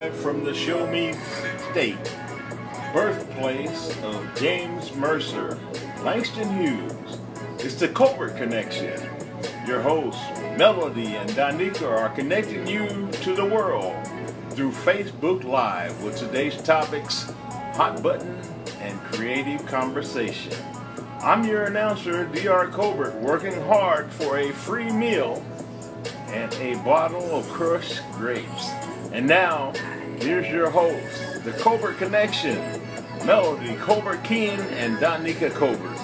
From the Show Me State, birthplace of James Mercer, Langston Hughes, it's the Colbert Connection. Your hosts, Melody and Danica, are connecting you to the world through Facebook Live with today's topics, hot button, and creative conversation. I'm your announcer, Dr. Colbert, working hard for a free meal and a bottle of crushed grapes. And now, here's your host, the Colbert Connection, Melody Colbert King and Danica Colbert.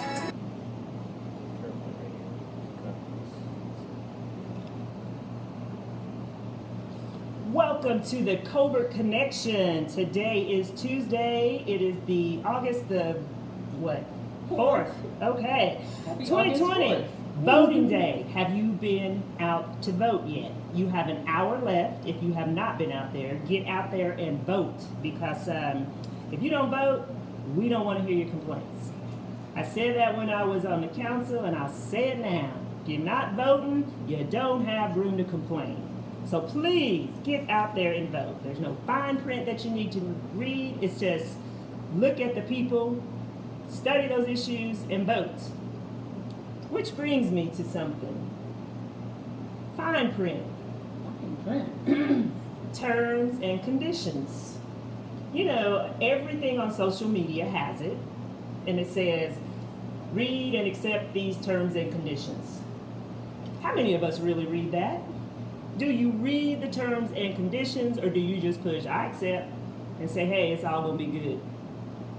Welcome to the Colbert Connection. Today is Tuesday. It is the August the what? 4th. Okay. Happy 2020. August 4th. Voting Day. Have you been out to vote yet? You have an hour left. If you have not been out there, get out there and vote, because if you don't vote, we don't want to hear your complaints. I said that when I was on the council, and I'll say it now. If you're not voting, you don't have room to complain. So please get out there and vote. There's no fine print that you need to read. It's just look at the people, study those issues, and vote. Which brings me to something. Fine print. Terms and conditions. You know, everything on social media has it, and it says, read and accept these terms and conditions. How many of us really read that? Do you read the terms and conditions, or do you just push I accept and say, hey, it's all gonna be good?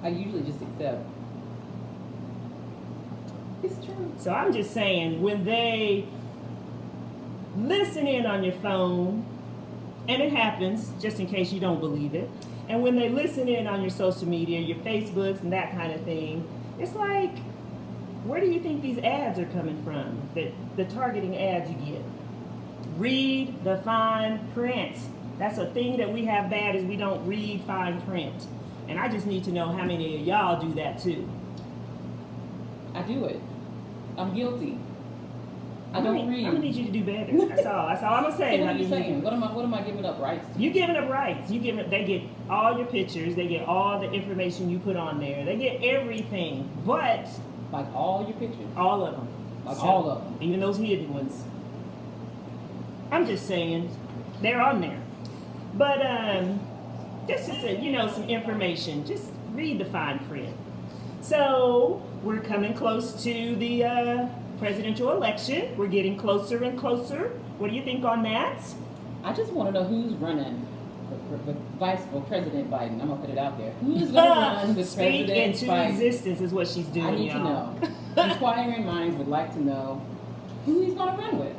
I usually just accept. It's true. So I'm just saying, when they listen in on your phone, and it happens, just in case you don't believe it, and when they listen in on your social media, your Facebooks and that kind of thing, it's like, where do you think these ads are coming from? The targeting ads you get. Read the fine print. That's a thing that we have bad, is we don't read fine print. And I just need to know how many of y'all do that too. I do it. I'm guilty. I I'm don't gonna read. need you to do better. That's all. That's all I'm gonna say. So what I are you need saying? What am I giving up rights to? You giving up rights. They get all your pictures. They get all the information you put on there. They get everything, but Like all your pictures? all of them. Like all of them? Even those hidden ones. I'm just saying, they're on there. But that's just some information. Just read the fine print. So we're coming close to the presidential election. We're getting closer and closer. What do you think on that? I just want to know who's running with Vice President Biden. I'm going to put it out there. Who's going to run with Speak President into Biden? existence is what she's doing, I need y'all. to know. Inquiring minds would like to know who he's going to run with.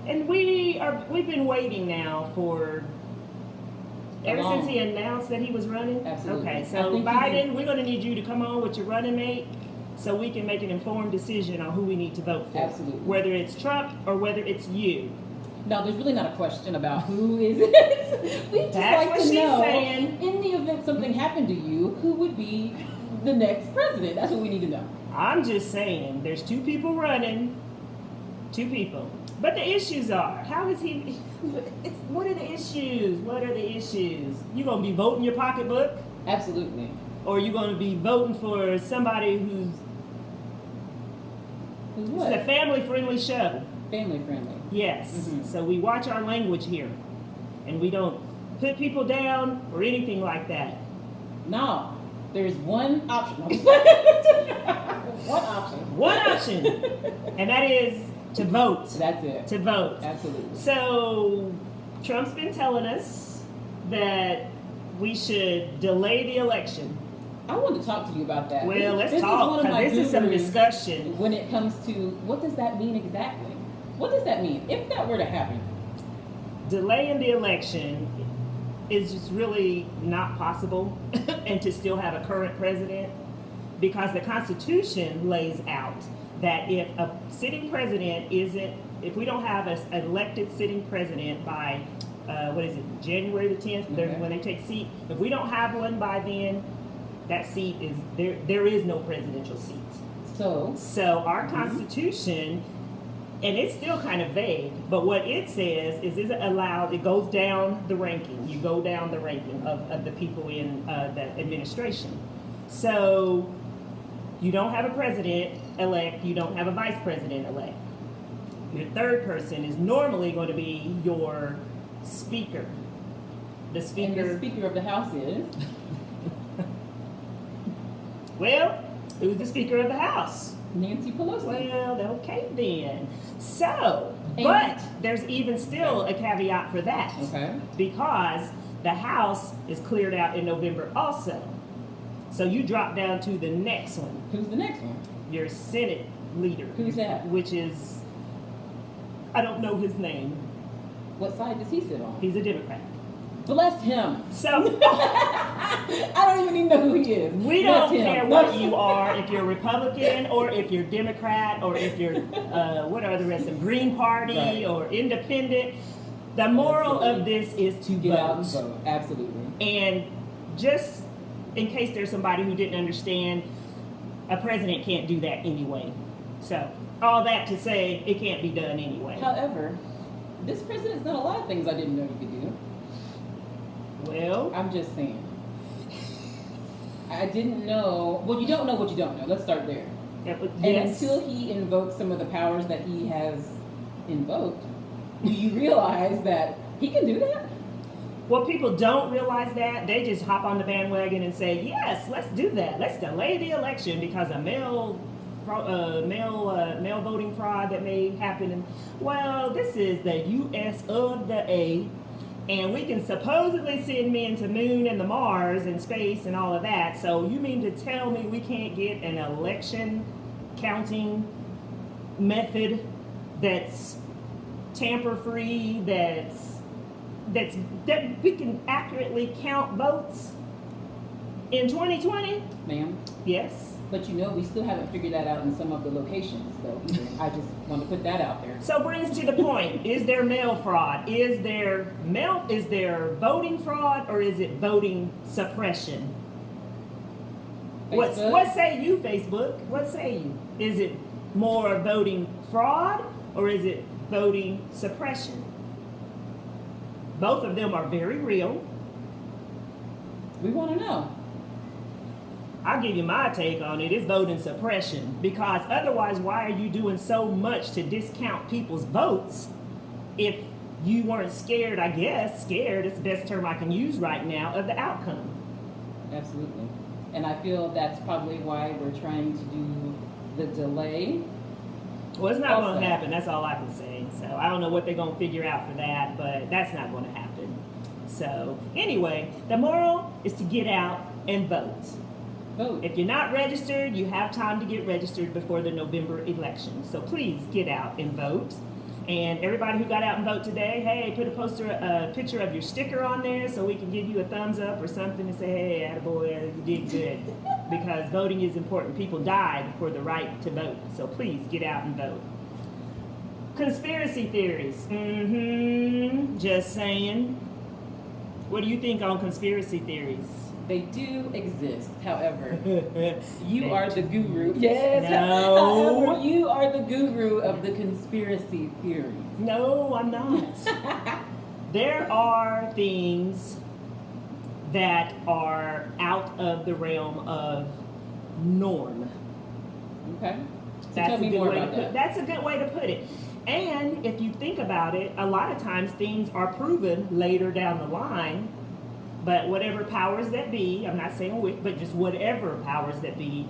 And we've been waiting now for ever since he announced that he was running. Absolutely. Okay, I so think Biden, we're going to need you to come on with your running mate, so we can make an informed decision on who we need to vote for. Absolutely. Whether it's Trump or whether it's you. No, there's really not a question about who is it. We just That's like what to she's know, saying. in the event something happened to you, who would be the next president? That's what we need to know. I'm just saying, there's two people running. Two people. But the issues are, how is he, what are the issues? What are the issues? You going to be voting your pocketbook? Absolutely. Or you going to be voting for somebody who's What? It's a family-friendly show. Family friendly. Yes. Mhm. So we watch our language here, and we don't put people down or anything like that. No, there's one option. One option. One option, and that is to vote. That's it. To vote. Absolutely. So Trump's been telling us that we should delay the election. I wanted to talk to you about that. Well, let's This is talk, one of my because this is some gurus discussion. when it comes to what does that mean exactly? What does that mean if that were to happen? Delaying the election is just really not possible, and to still have a current president, because the Constitution lays out that if a sitting president if we don't have an elected sitting president by, January the 10th, Okay. when they take seat, if we don't have one by then, that seat is, there is no presidential seat. So So our Constitution and it's still kind of vague, but what it says is it allowed, it goes down the ranking. You go down the ranking of the people in the administration. So you don't have a president-elect, you don't have a vice president-elect. Your third person is normally going to be your speaker. The speaker. And the Speaker of the House is? Well, who's the Speaker of the House? Nancy Pelosi. Well, okay then. So, And- but there's even still a caveat for that. Okay. Because the House is cleared out in November also. So you drop down to the next one, Who's the next one? your Senate leader. Who's that? Which is, I don't know his name. What side does he sit on? He's a Democrat. Bless him. So I don't even know who he is. we Bless don't him. care what you are, if you're Republican or if you're Democrat or if you're, what are the rest of them, Green Party Right. or Independent. The moral of this is to Get out and vote. vote. Absolutely. And just in case there's somebody who didn't understand, a president can't do that anyway. So all that to say, it can't be done anyway. However, this president's done a lot of things I didn't know he could do. Well, I'm just saying. I didn't know. Well, you don't know what you don't know. Let's start there. And yes. until he invokes some of the powers that he has invoked, do you realize that he can do that? Well, people don't realize that. They just hop on the bandwagon and say, yes, let's do that. Let's delay the election because of mail voting fraud that may happen. And, well, this is the U.S. of the A, and we can supposedly send men to moon and the Mars and space and all of that. So you mean to tell me we can't get an election counting method that's tamper-free, that we can accurately count votes in 2020? Ma'am? Yes. But you know, we still haven't figured that out in some of the locations, though. I just want to put that out there. So brings to the point, is there mail fraud? Is there voting fraud, or is it voting suppression? Facebook? What say you, Facebook? What say you? Is it more voting fraud, or is it voting suppression? Both of them are very real. We want to know. I'll give you my take on it. It's voting suppression, because otherwise, why are you doing so much to discount people's votes if you weren't scared? I guess scared is the best term I can use right now of the outcome. Absolutely. And I feel that's probably why we're trying to do the delay. Well, it's not Also- going to happen. That's all I can say. So I don't know what they're going to figure out for that, but that's not going to happen. So anyway, the moral is to get out and vote. Vote. If you're not registered, you have time to get registered before the November election. So please get out and vote. And everybody who got out and vote today, hey, put a picture of your sticker on there so we can give you a thumbs up or something and say, hey, attaboy, you did good. Because voting is important. People died for the right to vote. So please get out and vote. Conspiracy theories. Just saying. What do you think on conspiracy theories? They do exist. However, you They are the do. guru. Yes. No. However, you are the guru of the conspiracy theories. No, I'm not. There are things that are out of the realm of norm. Okay. So That's tell a me good more way to about put. that. That's a good way to put it. And if you think about it, a lot of times things are proven later down the line. But whatever powers that be, I'm not saying which, but just whatever powers that be,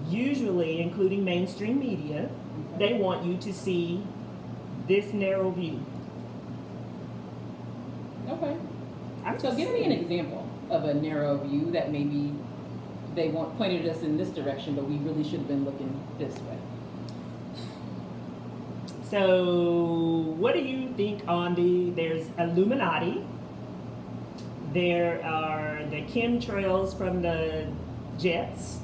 usually including mainstream media, they want you to see this narrow view. Okay. I'm So just give me an saying. example of a narrow view that maybe they pointed us in this direction, but we really should have been looking this way. So, what do you think on there's Illuminati, there are the chemtrails from the jets,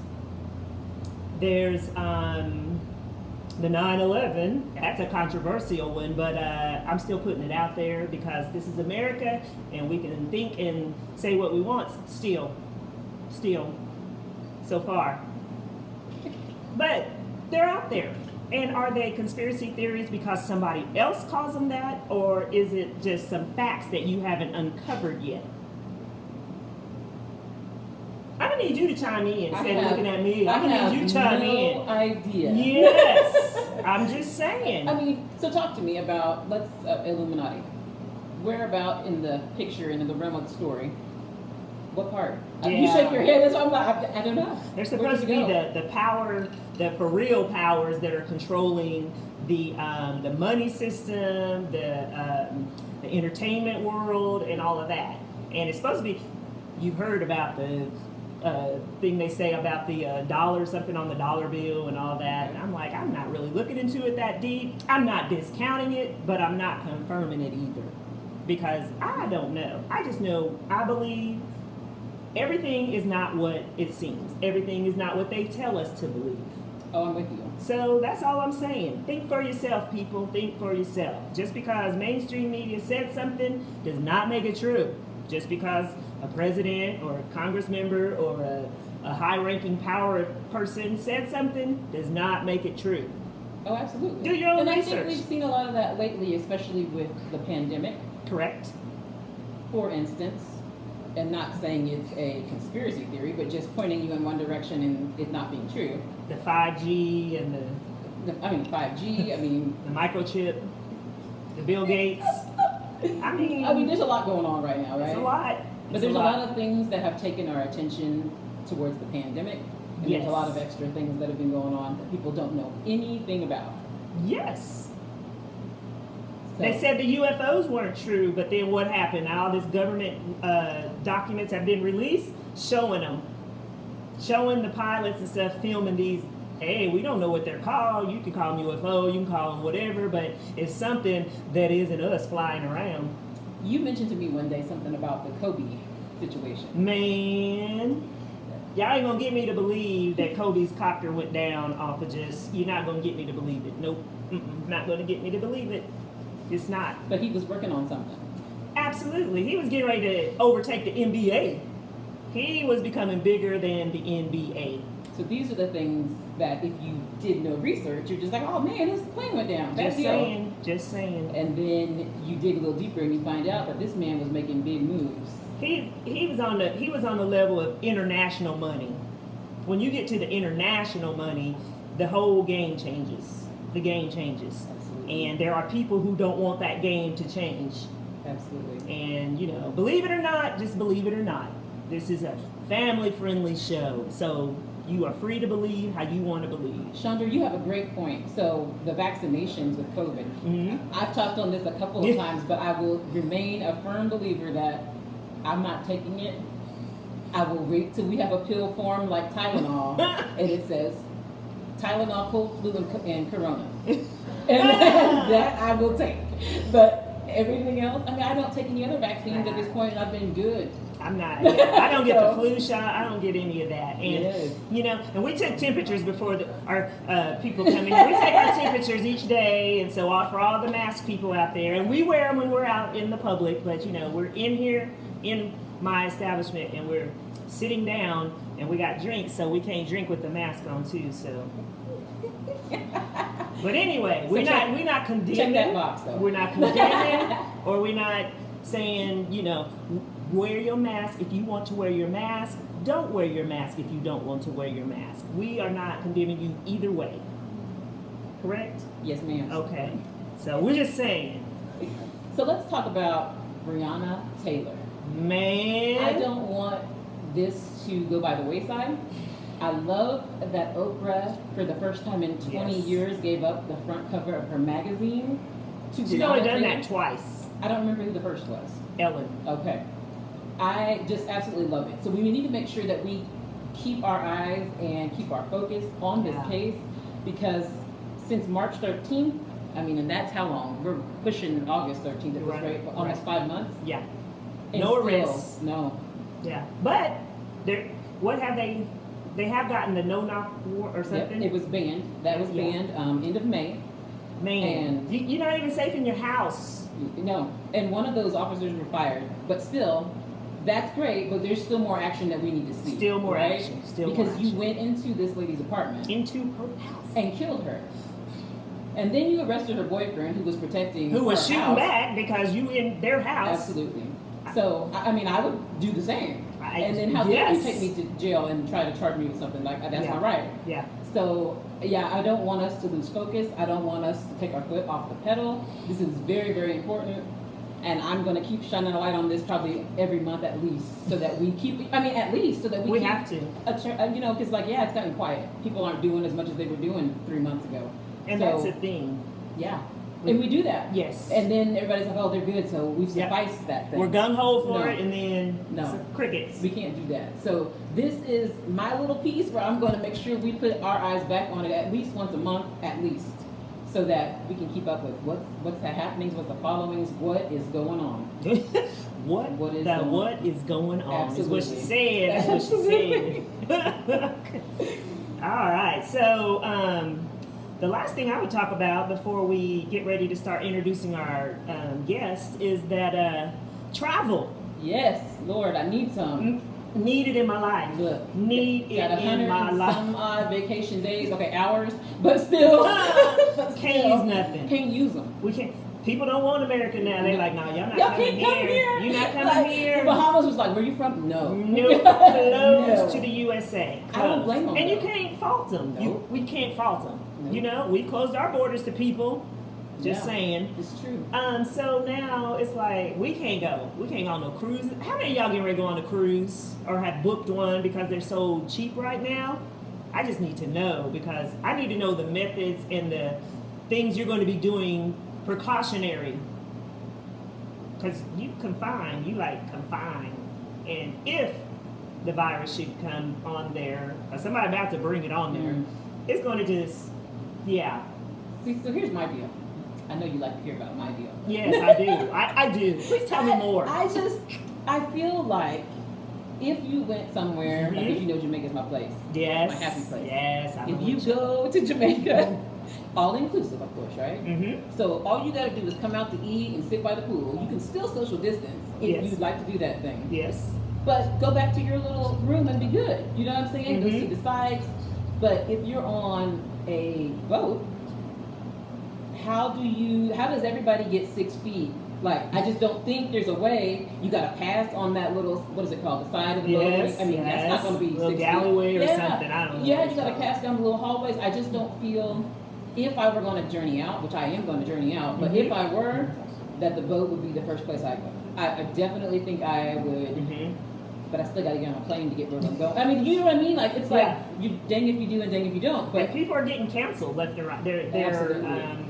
there's the 9/11, that's a controversial one, but I'm still putting it out there because this is America and we can think and say what we want still, so far. But they're out there. And are they conspiracy theories because somebody else calls them that, or is it just some facts that you haven't uncovered yet? I'm gonna need you to chime in instead of looking at me. I'm gonna need you to chime in. No idea. Yes, I'm just saying. I mean, so talk to me about Illuminati. Where about in the picture and in the realm of the story? What part? You shake your head. That's why I'm like, I don't know. There's supposed to be the power, the for real powers that are controlling the money system, the entertainment world, and all of that. And it's supposed to be. You've heard about the thing they say about the dollar, something on the dollar bill and all that. And I'm like, I'm not really looking into it that deep. I'm not discounting it, but I'm not confirming it either. Because I don't know. I just know, I believe everything is not what it seems. Everything is not what they tell us to believe. Oh, I'm with you. So that's all I'm saying. Think for yourself, people. Think for yourself. Just because mainstream media said something does not make it true. Just because a president or a congress member or a high-ranking power person said something does not make it true. Oh, absolutely. Do your own research. I think we've seen a lot of that lately, especially with the pandemic. Correct. For instance, and not saying it's a conspiracy theory, but just pointing you in one direction and it not being true. The 5G and the 5G, the microchip, the Bill Gates. I mean, there's a lot going on right now, right? It's a lot. But there's a lot of things that have taken our attention towards the pandemic. And Yes. there's a lot of extra things that have been going on that people don't know anything about. Yes. So, They said the UFOs weren't true, but then what happened? All this government documents have been released showing them. Showing the pilots and stuff filming these. Hey, we don't know what they're called. You can call them UFO, you can call them whatever, but it's something that isn't us flying around. you mentioned to me one day something about the Kobe situation. Man, y'all ain't gonna get me to believe that Kobe's copter went down off of just, you're not gonna get me to believe it. Nope, not gonna get me to believe it. It's not. But he was working on something. Absolutely, he was getting ready to overtake the NBA. He was becoming bigger than the NBA. So these are the things that if you did no research, you're just like, oh man, his plane went down. Bad Just deal. saying, just saying. And then you dig a little deeper and you find out that this man was making big moves. He was on the level of international money. When you get to the international money, the whole game changes. The game changes. Absolutely. And there are people who don't want that game to change. Absolutely. And, you know, believe it or not, just believe it or not. This is a family-friendly show. So you are free to believe how you want to believe. Chandra, you have a great point. So the vaccinations with COVID. Mm-hmm. I've talked on this a couple of times, but I will remain a firm believer that I'm not taking it. I will wait till we have a pill form like Tylenol, and it says Tylenol, cold flu, and Corona. And that I will take. But everything else, I mean, I don't take any other vaccines at this point, and I've been good. I'm not. Yeah, I don't get the flu shot. I don't get any of that. And Yes. you know, and we take temperatures before our people come in. We take our temperatures each day, and so for all the mask people out there, and we wear them when we're out in the public. But you know, we're in here in my establishment, and we're sitting down, and we got drinks, so we can't drink with the mask on too. So. But anyway, we're not condemning. Check that box, though. We're not condemning, or we're not saying, you know, wear your mask if you want to wear your mask. Don't wear your mask if you don't want to wear your mask. We are not condemning you either way. Correct? Yes, ma'am. Okay. So we're just saying. So let's talk about Breonna Taylor. Man. I don't want this to go by the wayside. I love that Oprah, for the first time in 20 years, gave up the front cover of her magazine to She's Breonna only done Taylor. that twice. I don't remember who the first was. Ellen. Okay. I just absolutely love it. So we need to make sure that we keep our eyes and keep our focus on this case, because since March 13th, I mean, and that's how long? We're pushing August 13th at this rate, almost 5 months. Yeah. And No still, arrests. No. Yeah. But what have they have gotten the no-knock war or something? Yep, it was banned. That was banned end of May. Man, And you're not even safe in your house. no, and one of those officers were fired. But still, that's great, but there's still more action that we need to see. Still more right? action. Still because more you action. went into this lady's apartment Into her house. and killed her. And then you arrested her boyfriend, who was protecting Who was her shooting house. back because you in their house. Absolutely. So, I mean, I would do the same. And then how dare yes. you take me to jail and try to charge me with something like that? That's not right. Yeah. So, yeah, I don't want us to lose focus. I don't want us to take our foot off the pedal. This is very, very important. And I'm going to keep shining a light on this probably every month at least, so that we keep, at least so that we keep, have to. Because it's gotten quiet. People aren't doing as much as they were doing 3 months ago. And so, that's the thing. Yeah. And we do that. Yes. And then everybody's like, oh, they're good, so we've sufficed that thing. We're gung-ho for No. it, and then No. crickets. We can't do that. So this is my little piece where I'm going to make sure we put our eyes back on it at least once a month, at least, so that we can keep up with what's the happenings, what's the followings, what is going on. What is going on? Absolutely. Is what she said. That's what she said. All right. So the last thing I would talk about before we get ready to start introducing our guest is that travel. Yes, Lord, I need some. Need it in my life. Look, Need it got in my life. some odd vacation days, hours, but still, Can't use nothing. Can't use them. We can't. People don't want America now. They're like, no, y'all not Y'all coming can't come here. You're not coming Like, here. The Bahamas was like, where you from? No. No, close No. to the USA. I don't Close. blame them. And you can't fault them. No. We can't fault them. No. You know, we closed our borders to people. Just Yeah. saying. It's true. So now it's like we can't go. We can't go on no cruises. How many of y'all getting ready to go on a cruise or have booked one because they're so cheap right now? I just need to know, because I need to know the methods and the things you're going to be doing precautionary. Because you confine, and if the virus should come on there, or somebody about to bring it on there, it's going to just, yeah. See, so here's my deal. I know you like to hear about my deal. Yes, I do. I do. Please tell me more. I feel like if you went somewhere, like, as you know, Jamaica's my place. Yes. My happy place. Yes. If you go to Jamaica, all inclusive, of course, right? Mm-hmm. So all you got to do is come out to eat and sit by the pool. You can still social distance if Yes. you'd like to do that thing. Yes. But go back to your little room and be good. You know what I'm saying? Go Mhm. see the sights. But if you're on a boat, how does everybody get 6 feet? Like, I just don't think there's a way. You got to pass on that little, what is it called, the side of the boat? Yes. I mean, that's not going to be little 6 alleyway feet. or Yeah. something. I don't know. Yeah, what you got to it's pass down the little hallways. I just don't feel, if I were going to journey out, which I am going to journey out, but if I were, that the boat would be the first place I go. I definitely think I would. Mm-hmm. But I still got to get on a plane to get where I'm going. I mean, you know what I mean? Like, it's like, Yeah. you dang if you do and dang if you don't. But But people are getting canceled left and right. Absolutely.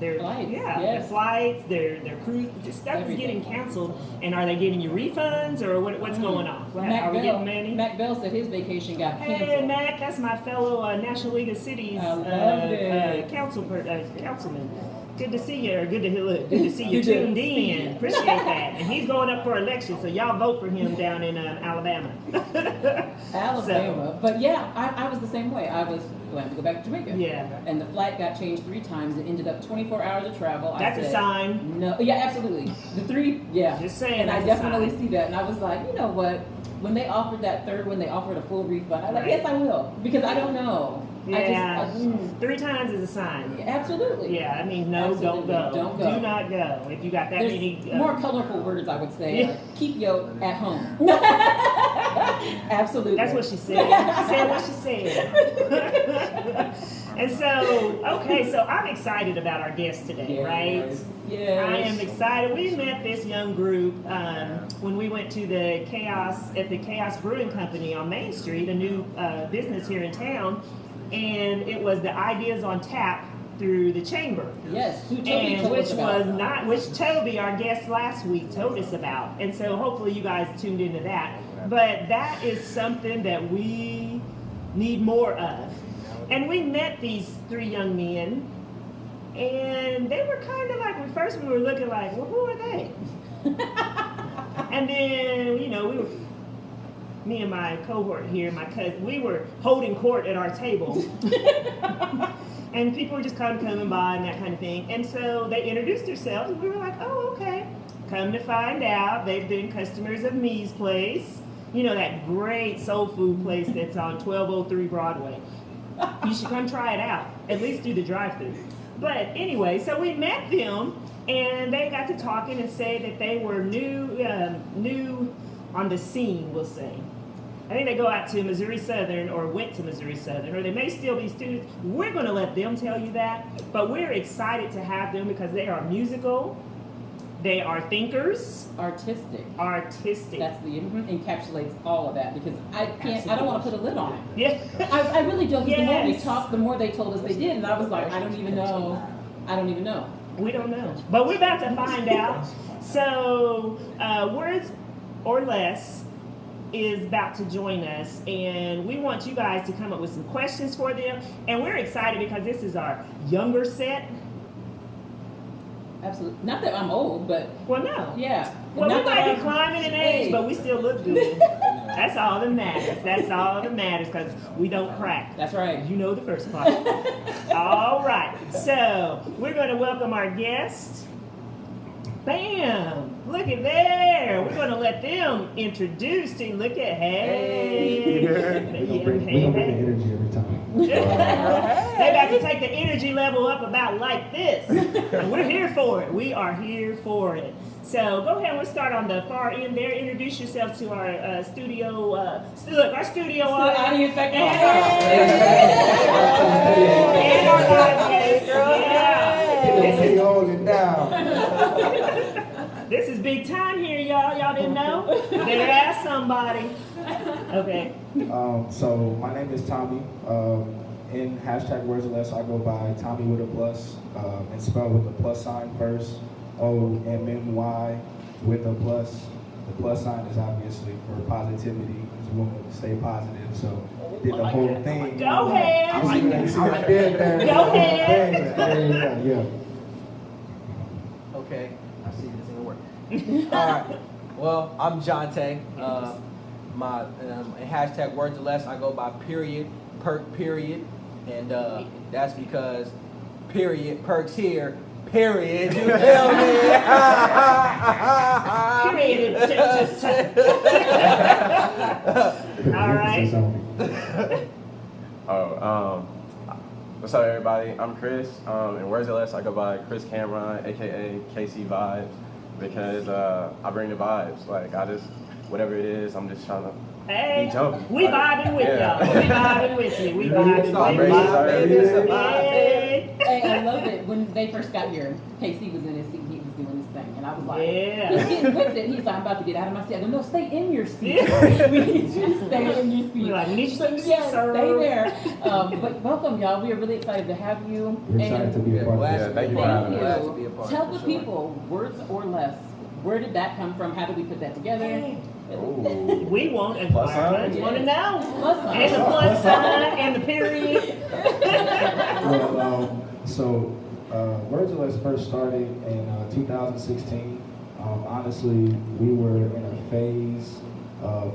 Their Flights, yeah, yes. their flights, their cruise, just stuff Everything. is getting canceled. And are they giving you refunds, or what's going on? What, Mac are we Bell, getting money? Mac Bell said his vacation got Hey, canceled. Mac, that's my fellow National League of Cities I love it. councilman. Good to see you, or good to see you Good to tuned see in. you. Appreciate that. And he's going up for election, so y'all vote for him down in Alabama. Alabama. But yeah, I was the same way. I was going to go back to Jamaica. Yeah. And the flight got changed 3 times. It ended up 24 hours of travel. That's I a said, sign. No, yeah, absolutely. The 3, yeah. Just saying, And I that's a definitely sign. see that. And I was like, you know what? When they offered that third one, they offered a full refund. I was like, Right. yes, I will. Because I don't know. Yeah. I just, 3 times is a sign. absolutely. Yeah, I mean, no, don't Absolutely. go. Don't go. Do not go. If you got that There's many. more colorful words, I would say. Yeah. Like, keep yo at home. Absolutely. That's what she said. She said what she said. And so, okay, so I'm excited about our guest today, right? Yes. I am excited. We met this young group when we went to the Chaos Brewing Company on Main Street, a new business here in town, and it was the Ideas on Tap through the Chamber. Yes. Who Toby And told which us about. was not, which Toby, our guest last week, told us about. And so hopefully you guys tuned into that. But that is something that we need more of. And we met these 3 young men, and they were kind of like, at first we were looking like, well, who are they? And then, me and my cohort here, my cousin, we were holding court at our table. And people were just kind of coming by and that kind of thing. And so they introduced themselves, and we were like, oh, okay. Come to find out, they've been customers of Me's Place. You know, that great soul food place that's on 1203 Broadway. You should come try it out. At least do the drive-thru. But anyway, so we met them, and they got to talking and said that they were new on the scene, we'll say. I think they go out to Missouri Southern or went to Missouri Southern, or they may still be students. We're going to let them tell you that, but we're excited to have them because they are musical, they are thinkers, Artistic. artistic. Encapsulates all of that because I don't want to put a lid on it. Yeah. I really don't. The more we Yes. talked, the more they told us they did, and I was like, I don't even know. We don't know, but we're about to find out. So, Words or Less is about to join us, and we want you guys to come up with some questions for them. And we're excited because this is our younger set. Absolutely. Not that I'm old, but Well, no. yeah. Well, we Not that might be I'm- climbing in age, but we still look good. That's all that matters. That's all that matters because we don't crack. That's right. You know the first part. All right. So we're going to welcome our guest. Bam! Look at there. We're going to let them introduce to you. Look at hey. We gonna bring the energy every time. They about to take the energy level up about like this. And we're here for it. We are here for it. So go ahead, we'll start on the far end there. Introduce yourself to our studio, look, our studio audience. audience. And our audience. Yeah. They hold it down. This is big time here, y'all. Y'all didn't know? Better ask somebody. Okay. So my name is Tommy. In hashtag Words or Less, I go by Tommy with a plus, and spelled with the plus sign first. OMMY with a plus. The plus sign is obviously for positivity. Because we want to stay positive, so did the whole thing. Go ahead. You see what I did there? Go ahead. There you go. Yeah. Okay, I see this ain't gonna work. All right. Well, I'm Jonte. In hashtag Words or Less, I go by perk period, and that's because perks here. Period. You feel me? Period. All right. What's up, everybody? I'm Chris. In Words or Less, I go by Chris Cameron, aka KC Vibes, because I bring the vibes. Like whatever it is, I'm just trying to Hey, be jumping. we vibing with y'all. We vibing with you. We vibing with you. Hey, I love it. When they first got here, KC was in his seat. He was doing his thing, and I was like, Yeah. he's getting with it. He's like, I'm about to get out of my seat. I go, no, stay in your seat. Yeah. We need you to stay in your seat. We're like, need you to Yes, sir. stay there. But welcome, y'all. We are really excited to have you. We're excited to be a part of Yeah, this. thank you for Thank having you. us. Glad to be a part, Tell for the sure. people, Words or Less. Where did that come from? How did we put that together? We want and Plus sign? want to know. Plus sign. And the plus sign and the period. Well, Words or Less first started in 2016. Honestly, we were in a phase.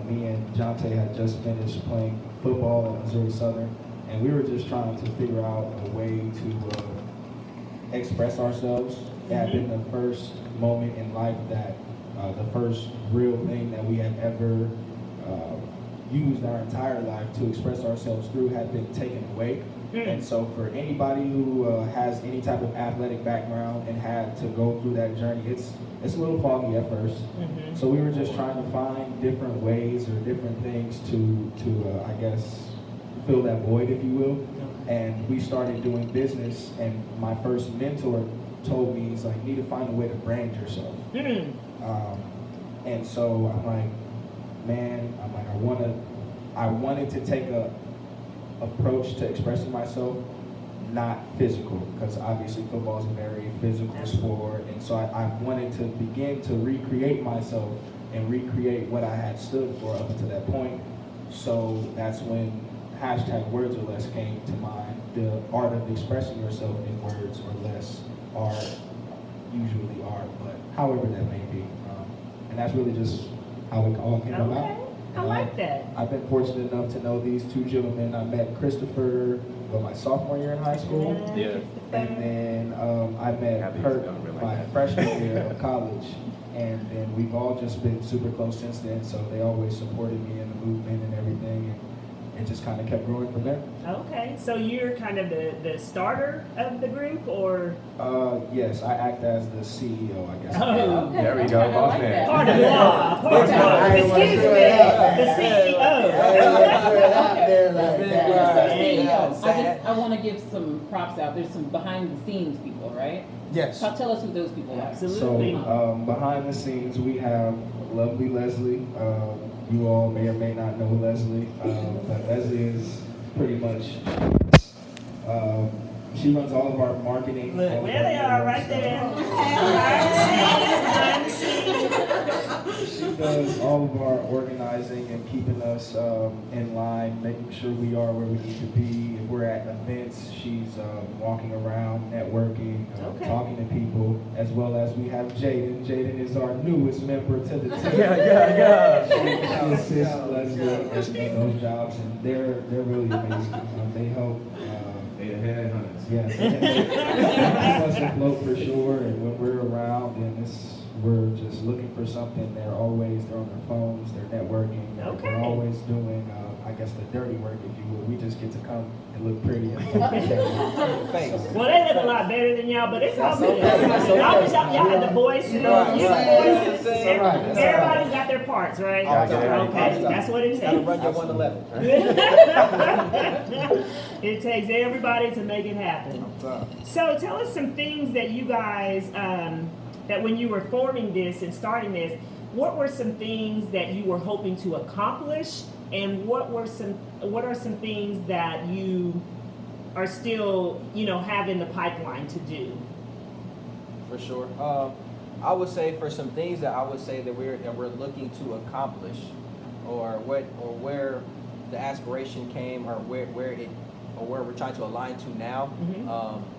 Me and Jonte had just finished playing football at Missouri Southern, and we were just trying to figure out a way to express ourselves. It had been the first moment in life that the first real thing that we had ever used our entire life to express ourselves through had been taken away. And so for anybody who has any type of athletic background and had to go through that journey, it's a little foggy at first. So we were just trying to find different ways or different things to I guess, fill that void, if you will. And we started doing business, and my first mentor told me, he's like, you need to find a way to brand yourself. And so I'm like, man, I wanted to take a approach to expressing myself, not physical, because obviously football is a very physical sport, and so I wanted to begin to recreate myself and recreate what I had stood for up until that point. So that's when hashtag Words or Less came to mind. The art of expressing yourself in words or less, art, usually art, but however that may be. And that's really just how it all came about. Okay. I like that. I've been fortunate enough to know these two gentlemen. I met Christopher my sophomore year in high school. Yeah. And then I met Kurt my freshman year of college. And then we've all just been super close since then. So they always supported me in the movement and everything. it just kind of kept growing from there. Okay, so you're kind of the starter of the group, or? Yes, I act as the CEO, I guess. Oh, Okay. There we go, I boss like man. that. part of law, part of law. I didn't wanna Excuse throw me, it out. the CEO. There like Mr. that. CEO, I want to give some props out. There's some behind the scenes people, right? Yes. So tell us who those people are. Absolutely. So behind the scenes, we have lovely Leslie. You all may or may not know Leslie, but Leslie is pretty much. She runs all of our marketing. Look, all of there our they are, right network there. She does all of our organizing and keeping us in line, making sure we are where we need to be. If we're at events, she's walking around, networking, Okay. talking to people, as well as we have Jaden. Jaden is our newest member to the team. Yeah. She assists Leslie in those jobs, and they're really amazing. They help. They ahead, hunters. Yeah, they keep us afloat for sure. And when we're around, and we're just looking for something. They're on their phones. They're networking. Okay. They're always doing, I guess, the dirty work, if you will. We just get to come and look pretty. Face. Well, they look a lot better than y'all, but it's all good. As long as y'all have the voice, you know, you the voices. Everybody's got their parts, right? Okay, that's what it Gotta takes. run your 111. It takes everybody to make it happen. So tell us some things that you guys, that when you were forming this and starting this, what were some things that you were hoping to accomplish, and what are some things that you are still, have in the pipeline to do? For sure. I would say for some things that I would say that we're looking to accomplish, or where the aspiration came, or where we're trying to align to now.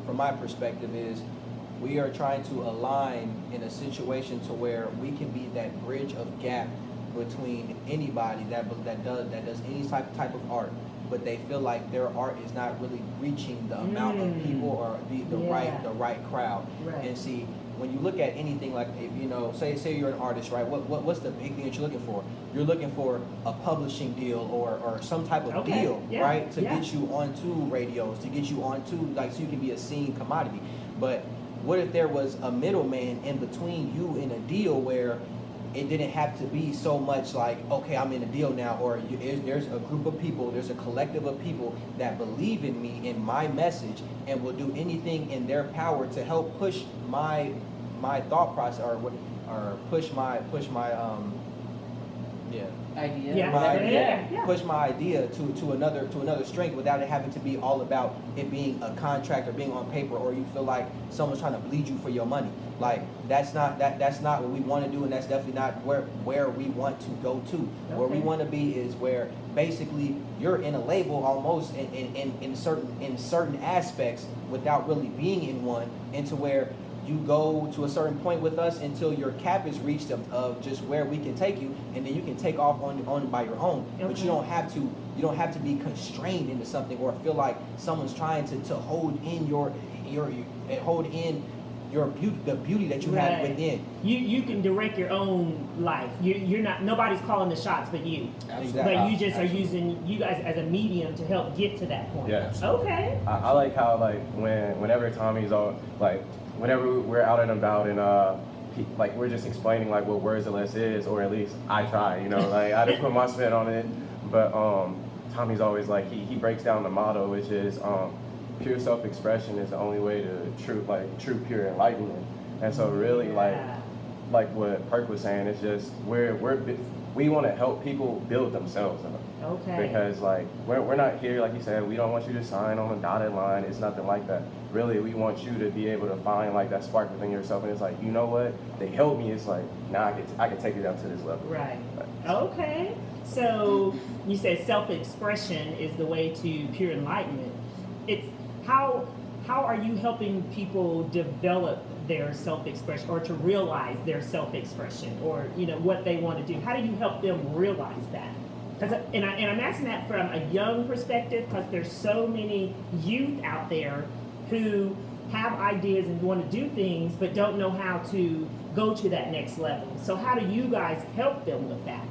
From my perspective, is we are trying to align in a situation to where we can be that bridge of gap between anybody that does any type of art, but they feel like their art is not really reaching the amount of people or the right crowd. Right. And see, when you look at anything like, say you're an artist, right? What's the big thing that you're looking for? You're looking for a publishing deal or some type of deal, right? To get you onto radios, to get you onto, so you can be a seen commodity. But what if there was a middleman in between you and a deal where it didn't have to be so much like, okay, I'm in a deal now, or there's a group of people, there's a collective of people that believe in me, in my message, and will do anything in their power to help push my thought process, or push my idea. push my idea to another strength without it having to be all about it being a contract or being on paper, or you feel like someone's trying to bleed you for your money. Like that's not what we want to do, and that's definitely not where we want to go to. Where we want to be is where basically you're in a label almost in certain aspects without really being in one, into where you go to a certain point with us until your cap is reached of just where we can take you, and then you can take off on by your own. But you don't have to be constrained into something or feel like someone's trying to hold in the beauty that you have within. You can direct your own life. You're not, nobody's calling the shots but you. Exactly. But you just are using you guys as a medium to help get to that point. Yeah. Okay. I like how whenever Tommy's on, whenever we're out and about and we're just explaining what Words of Less is, or at least I try, I just put my spin on it. But Tommy's always he breaks down the motto, which is pure self-expression is the only way to true pure enlightenment. And so really like what Perk was saying, it's just we want to help people build themselves up. Okay. Because we're not here, like you said, we don't want you to sign on a dotted line. It's nothing like that. Really, we want you to be able to find that spark within yourself, and it's you know what? They helped me. It's now I can take it up to this level. Right. Okay. So you said self-expression is the way to pure enlightenment. It's how are you helping people develop their self-expression, or to realize their self-expression, or what they want to do? How do you help them realize that? And I'm asking that from a young perspective, because there's so many youth out there who have ideas and want to do things but don't know how to go to that next level. So how do you guys help them with that?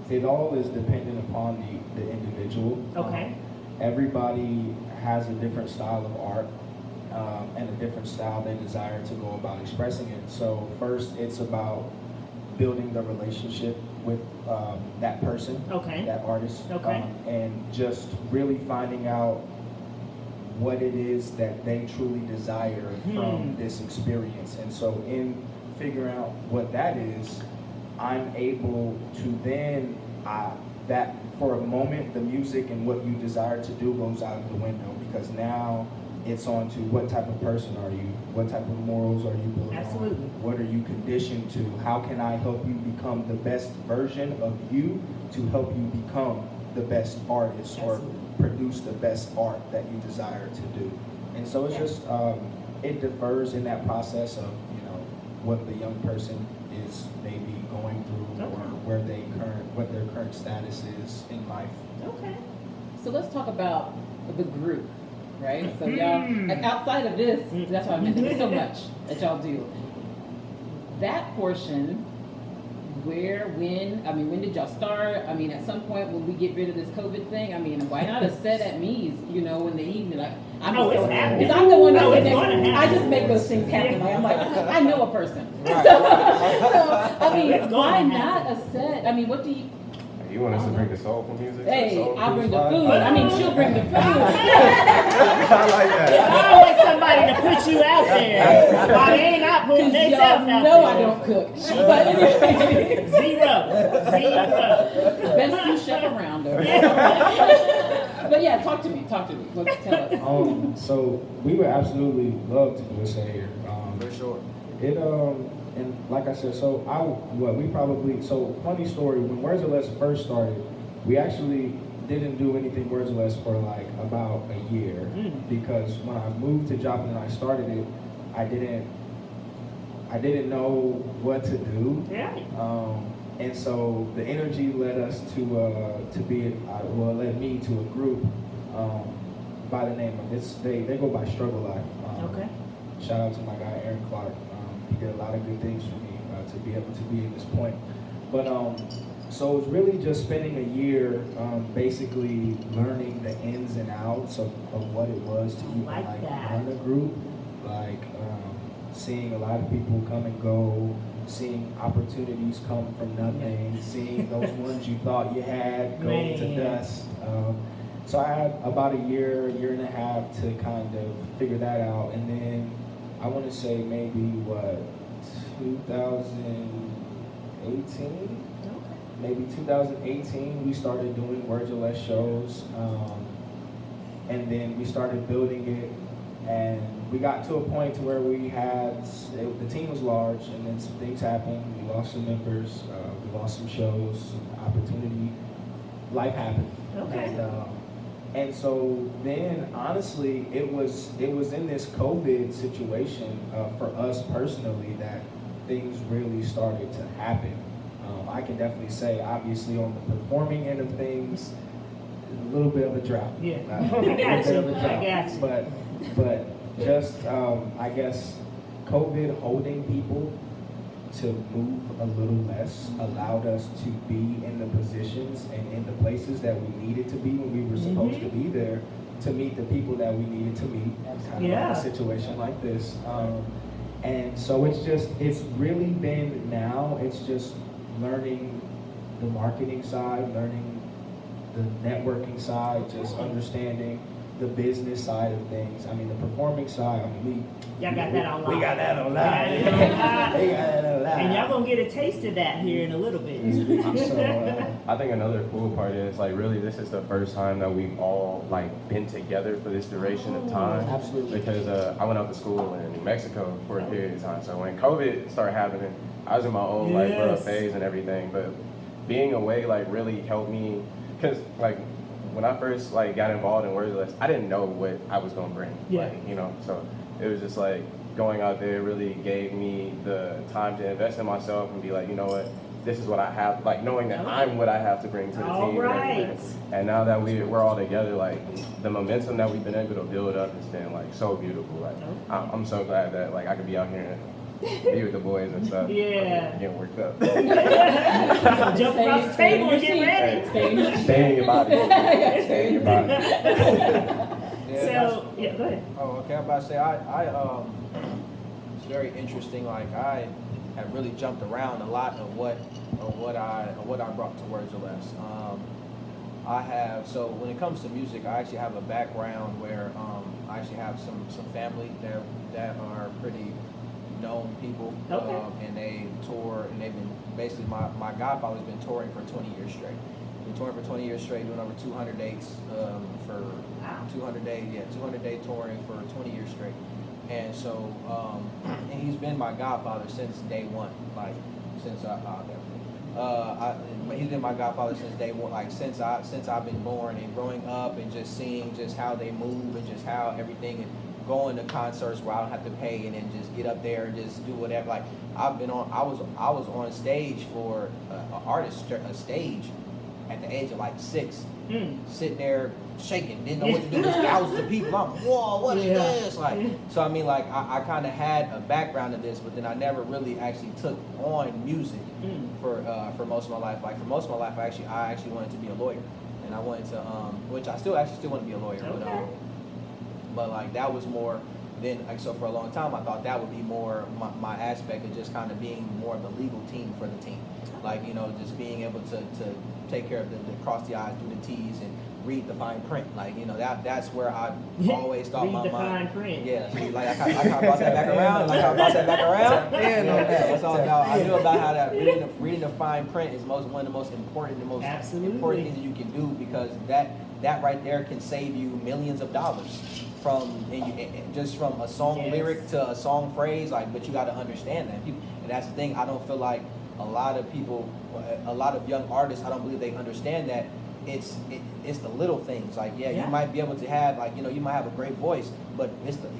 It all is dependent upon the individual. Okay. Everybody has a different style of art and a different style they desire to go about expressing it. So first, it's about building the relationship with that person, Okay. that artist, Okay. and just really finding out what it is that they truly desire from this experience. And so in figuring out what that is, I'm able to then, that for a moment, the music and what you desire to do goes out of the window, because now it's on to what type of person are you? What type of morals are you building Absolutely. on? What are you conditioned to? How can I help you become the best version of you to help you become the best artist or Absolutely. produce the best art that you desire to do? And so it's just, it differs in that process of, what the young person is maybe going through or what their current status is in life. Okay. So let's talk about the group, right? So y'all, like outside of this, that's why I meant there's so much that y'all do. That portion, where, when did y'all start? I mean, at some point, when we get rid of this COVID thing, I mean, why not a set at Me's, in the evening? Like, I'm it's happening. because I'm the one that It's gonna happen. I just make those things happen. Like, I'm like, I know a person. Right. So, I mean, It's gonna why happen. not a set? I mean, what do you? You want us to bring the soulful music? Hey, Soul I'll bring the food food. spot? I mean, she'll bring the food. I like that. Always somebody to put you out there. While they ain't not putting Because themselves y'all out know there. I don't cook. But anyway, Zero. best sous chef around her. But yeah, talk to me. Tell us. So we would absolutely love to do a set here. For sure. And like I said, so funny story, when Words of Less first started, we actually didn't do anything Words of Less for like about a year, because when I moved to Joplin and I started it, I didn't know what to do. Yeah. And so the energy led us led me to a group by the name of they go by Struggle Life. Okay. Shout out to my guy Aaron Clark. He did a lot of good things for me to be able to be at this point. But so it's really just spending a year basically learning the ins and outs of what it was to even Like that. run a group, seeing a lot of people come and go, seeing opportunities come from nothing, seeing those ones you thought you had go to Man. dust. So I had about a year and a half to kind of figure that out, and then I want to say maybe 2018? Maybe 2018, we started doing Words or Less shows, and then we started building it, and we got to a point to where the team was large, and then some things happened. We lost some members, we lost some shows, some opportunity. Life happened. Okay. And so then, honestly, it was in this COVID situation for us personally that things really started to happen. I can definitely say, obviously, on the performing end of things, a little bit of a drought. Yeah. I got you. But just, I guess, COVID holding people to move a little less allowed us to be in the positions and in the places that we needed to be when we were supposed to be there to meet the people that we needed to meet. Kind of like a situation like this. And so it's really been now, it's just learning the marketing side, learning the networking side, just understanding the business side of things. I mean, the performing side, Y'all got that on lock. We got that on lock. Yeah. We got that on lock. And y'all gonna get a taste of that here in a little bit. So, I think another cool part is really this is the first time that we've all been together for this duration of time. Absolutely. Because I went out to school in New Mexico for a period of time. So when COVID started happening, I was in my own little Yes. phase and everything. But being away really helped me, because when I first got involved in Words, I didn't know what I was gonna bring. Yeah. So it was just going out there really gave me the time to invest in myself and be like, you know what, this is what I have, knowing that I'm what I have to bring to the All team. right. And everything. And now that we're all together, the momentum that we've been able to build up has been so beautiful. I'm so glad that I could be out here be with the boys and stuff. Yeah. I'm getting worked up. Jump across the table and get ready. Stay in your body. Stay in your body. So, yeah, go ahead. Oh, okay. I'm about to say it's very interesting. Like I have really jumped around a lot of what I brought to Words or Less. So when it comes to music, I actually have a background where I actually have some family that are pretty known people. Okay. And they tour, and they've been basically my godfather's been touring for 20 years straight. Been touring for 20 years straight, doing over 200 dates for 200 day touring for 20 years straight. And so, and he's been my godfather since day one, like since he's been my godfather since day one, like since I've been born and growing up and just seeing just how they move and just how everything, and going to concerts where I don't have to pay and then just get up there and just do whatever. Like I was on stage for a stage at the age of like 6, sitting there shaking, didn't know what to do. There's thousands of people. I'm, whoa, what is this? Like, so I mean, like I kind of had a background of this, but then I never really actually took on music for most of my life. Like for most of my life, I actually wanted to be a lawyer, and I wanted to, which I still want to be a lawyer, but like that was more. Then, like, so for a long time, I thought that would be more my aspect of just kind of being more of the legal team for the team. Like, you know, just being able to take care of the cross the I's, do the T's, and read the fine print. Like, you know, that's where I always thought my mind. Read the fine print. Yeah, like I kind of brought that back around. That's all about. I knew about how that reading the fine print is one of the most important things that you can do, because that right there can save you millions of dollars just from a song lyric to a song phrase. Like, but you got to understand that. And that's the thing. I don't feel like a lot of people, a lot of young artists, I don't believe they understand that it's the little things. Like, you might be able to have, like, you know, you might have a great voice, but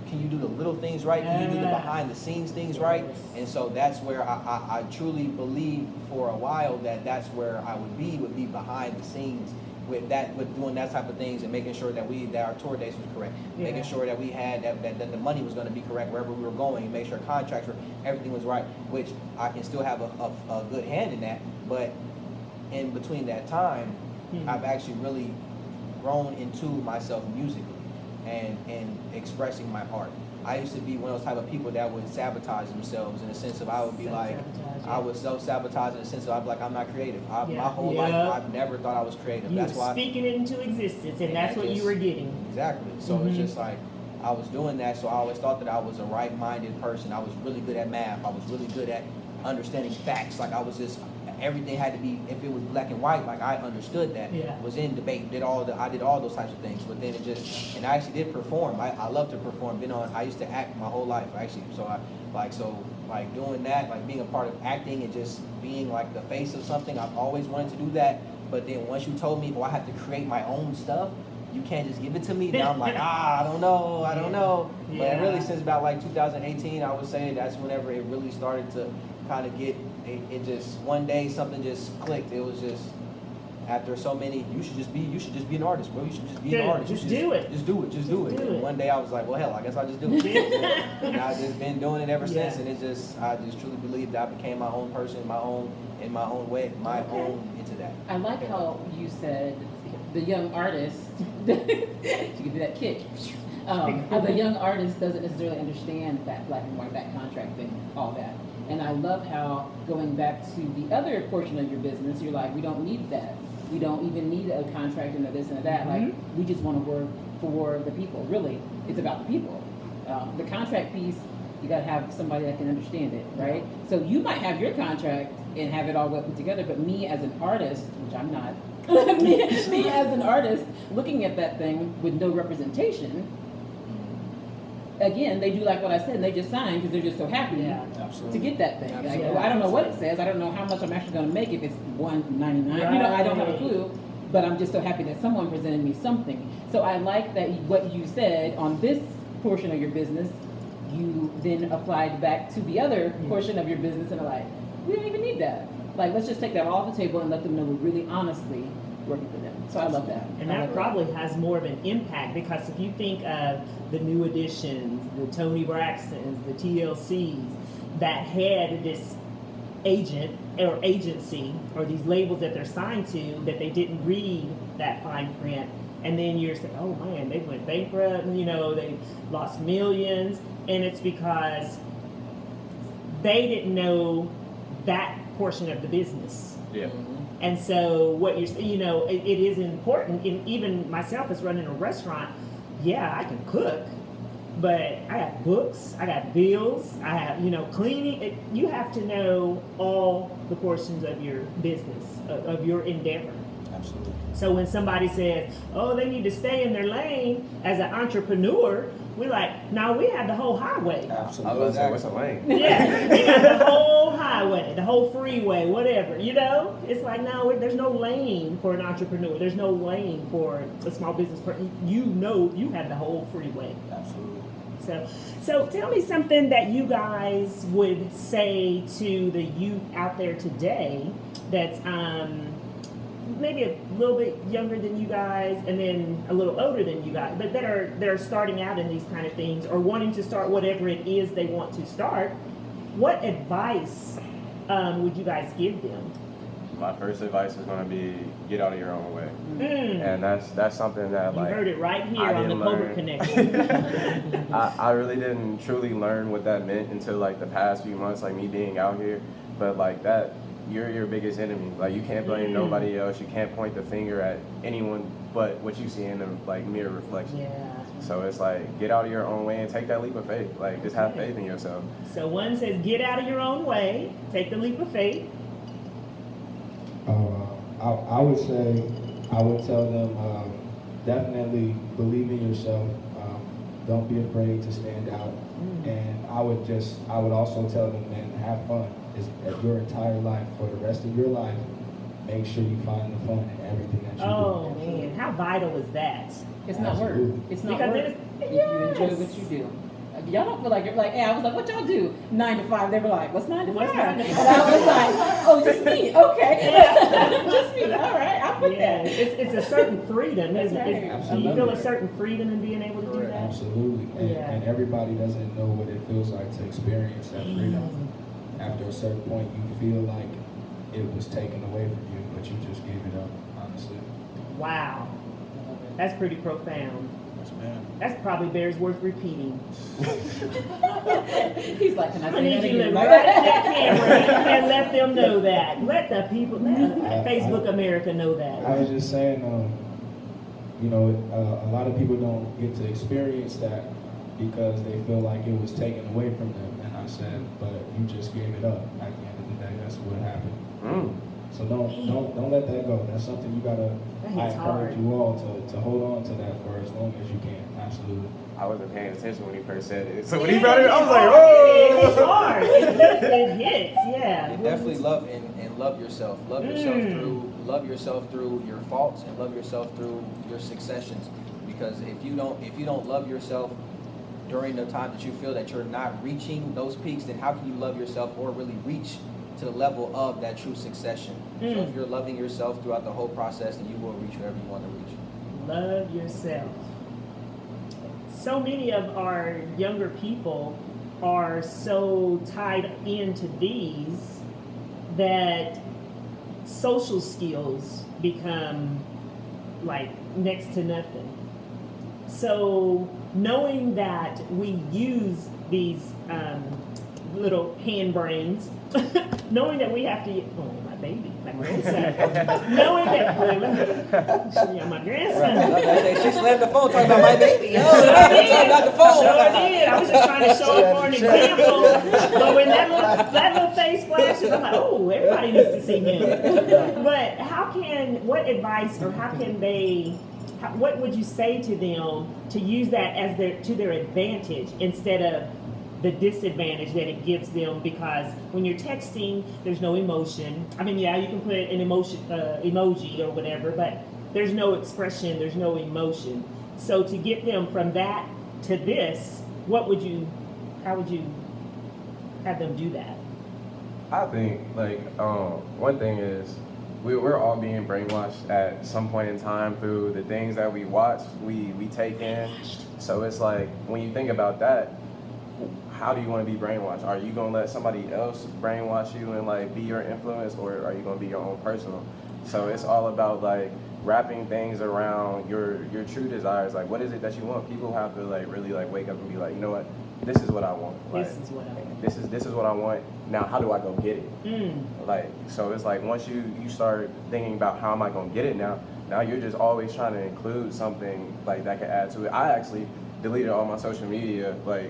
can you do the little things right? Can you do the behind the scenes things right? And so that's where I truly believe for a while that's where I would be behind the scenes with doing that type of things, and making sure that our tour dates was correct, making sure that we had that the money was going to be correct wherever we were going, and make sure contracts everything was right, which I can still have a good hand in that. But in between that time, I've actually really grown into myself musically and expressing my art. I used to be one of those type of people that would sabotage themselves, in the sense of I would be like, I would self-sabotage in the sense of I'd be like, I'm not creative. My whole life, I've never thought I was creative. You were speaking it into existence, and that's what you were getting. Exactly. So it's just like, I was doing that, so I always thought that I was a right-minded person. I was really good at math. I was really good at understanding facts. Like, I was just, everything had to be, if it was black and white, like I understood that. Was in debate, I did all those types of things. But then and I actually did perform. I love to perform. I used to act my whole life, actually. So doing that, like being a part of acting and just being like the face of something, I've always wanted to do that. But then once you told me, I have to create my own stuff, you can't just give it to me. Now I'm like, I don't know. But really, since about like 2018, I would say that's whenever it really started to kind of get, it just, one day something just clicked. It was just, after so many, you should just be an artist, bro. You should just be an artist. Just do it. Just do it. And one day I was like, well, hell, I guess I'll just do it. And I've just been doing it ever since. And I just truly believe that I became my own person, in my own way, own into that. I like how you said the young artist, you can do that kick. How the young artist doesn't necessarily understand that black and white, that contract thing, all that. And I love how, going back to the other portion of your business, you're like, we don't need that. We don't even need a contract and this and that. Like, we just want to work for the people. Really, it's about the people. The contract piece, you got to have somebody that can understand it, right? So you might have your contract and have it all put together, but me as an artist, which I'm not, me as an artist, looking at that thing with no representation, again, they do like what I said, and they just sign because they're just so happy to get that thing. Like, well, I don't know what it says. I don't know how much I'm actually going to make if it's $1.99. You know, I don't have a clue. But I'm just so happy that someone presented me something. So I like that what you said on this portion of your business, you then applied back to the other portion of your business, and are like, we don't even need that. Like, let's just take that off the table and let them know we're really honestly working for them. So I love that. And that probably has more of an impact, because if you think of the New Editions, the Tony Braxtons, the TLCs, that had this agent or agency or these labels that they're signed to that they didn't read that fine print, and then you're saying, oh man, they went bankrupt, they lost millions, and it's because they didn't know that portion of the business. Yeah. And so what you're saying, it is important. And even myself as running a restaurant, yeah, I can cook, but I got books, I got bills, I have, cleaning. You have to know all the portions of your business, of your endeavor. Absolutely. So when somebody says, oh, they need to stay in their lane as an entrepreneur, we're like, no, we have the whole highway. Absolutely. I was gonna say, what's a lane? Yeah, we got the whole highway, the whole freeway, whatever, It's like, no, there's no lane for an entrepreneur. There's no lane for a small business person. You have the whole freeway. Absolutely. So tell me something that you guys would say to the youth out there today that's maybe a little bit younger than you guys and then a little older than you guys, but that are starting out in these kind of things or wanting to start whatever it is they want to start. What advice would you guys give them? My first advice is going to be get out of your own way, and that's something that You heard it right here I on the didn't Colbert learn. Connection. I really didn't truly learn what that meant until like the past few months, like me being out here. But like that, you're your biggest enemy. Like you can't blame nobody else. You can't point the finger at anyone but what you see in the like mirror reflection. Yeah. So it's like get out of your own way and take that leap of faith. Like just have faith in yourself. So one says get out of your own way, take the leap of faith. I would say, I would tell them, definitely believe in yourself. Don't be afraid to stand out. And I would also tell them, man, have fun. At your entire life, for the rest of your life, make sure you find the fun in everything that you do. Oh man, how vital is that? It's not work. Absolutely. It's not Because work. If you enjoy what you do. Y'all don't feel like you're like, hey, I was like, what y'all do? 9 to 5. They were like, what's 9 to 5? What's 9 to 5? And I was like, oh, just me. Okay. Just me. All right. I'll put Yeah, that. it's a certain freedom, isn't That's it? right. Do you Absolutely. feel a certain freedom in being able to do Correct. that? Absolutely. And, Yeah. and everybody doesn't know what it feels like to experience that freedom. After a certain point, you feel like it was taken away from you, but you just gave it up, honestly. Wow, that's pretty profound. Yes, ma'am. That probably bears worth repeating. He's like, can I I say need that you to again? right at that camera and let them know that. Let the people, let Facebook America know I that. was just saying, a lot of people don't get to experience that because they feel like it was taken away from them. And I said, but you just gave it up at the end of the day. That's what happened. So don't let that go. That's something you gotta. That I hits hard. encourage you all to hold on to that for as long as you can. Absolutely. I wasn't paying attention when he first said it. So when Yeah, he brought it, I was like, it's oh. hard. It hits, yeah. And definitely love and love yourself. Love yourself through your faults and love yourself through your successions. Because if you don't love yourself during the time that you feel that you're not reaching those peaks, then how can you love yourself or really reach to the level of that true succession? So if you're loving yourself throughout the whole process, then you will reach wherever you want to reach. Love yourself. So many of our younger people are so tied into these that social skills become like next to nothing. So knowing that we use these little hand brains, knowing that we have to, oh my baby, my grandson, knowing that, yeah, my grandson. She slammed the phone talking about my baby. Sure Talking about the phone. did. I was just trying to show it for an example. But when that little face flashes, I'm like, oh, everybody needs to see him. But what advice or what would you say to them to use that as to their advantage instead of the disadvantage that it gives them? Because when you're texting, there's no emotion. I mean, yeah, you can put an emoji or whatever, but there's no expression, there's no emotion. So to get them from that to this, how would you have them do that? I think one thing is we're all being brainwashed at some point in time through the things that we watch, we take in. So it's like when you think about that, how do you want to be brainwashed? Are you gonna let somebody else brainwash you and like be your influence, or are you gonna be your own personal? So it's all about like wrapping things around your true desires. Like, what is it that you want? People have to like really like wake up and be like, you know what, this is what I want. Like, This is what I want. This is what I want. Now, how do I go get it? Like, so it's like once you start thinking about how am I gonna get it now you're just always trying to include something like that could add to it. I actually deleted all my social media. Like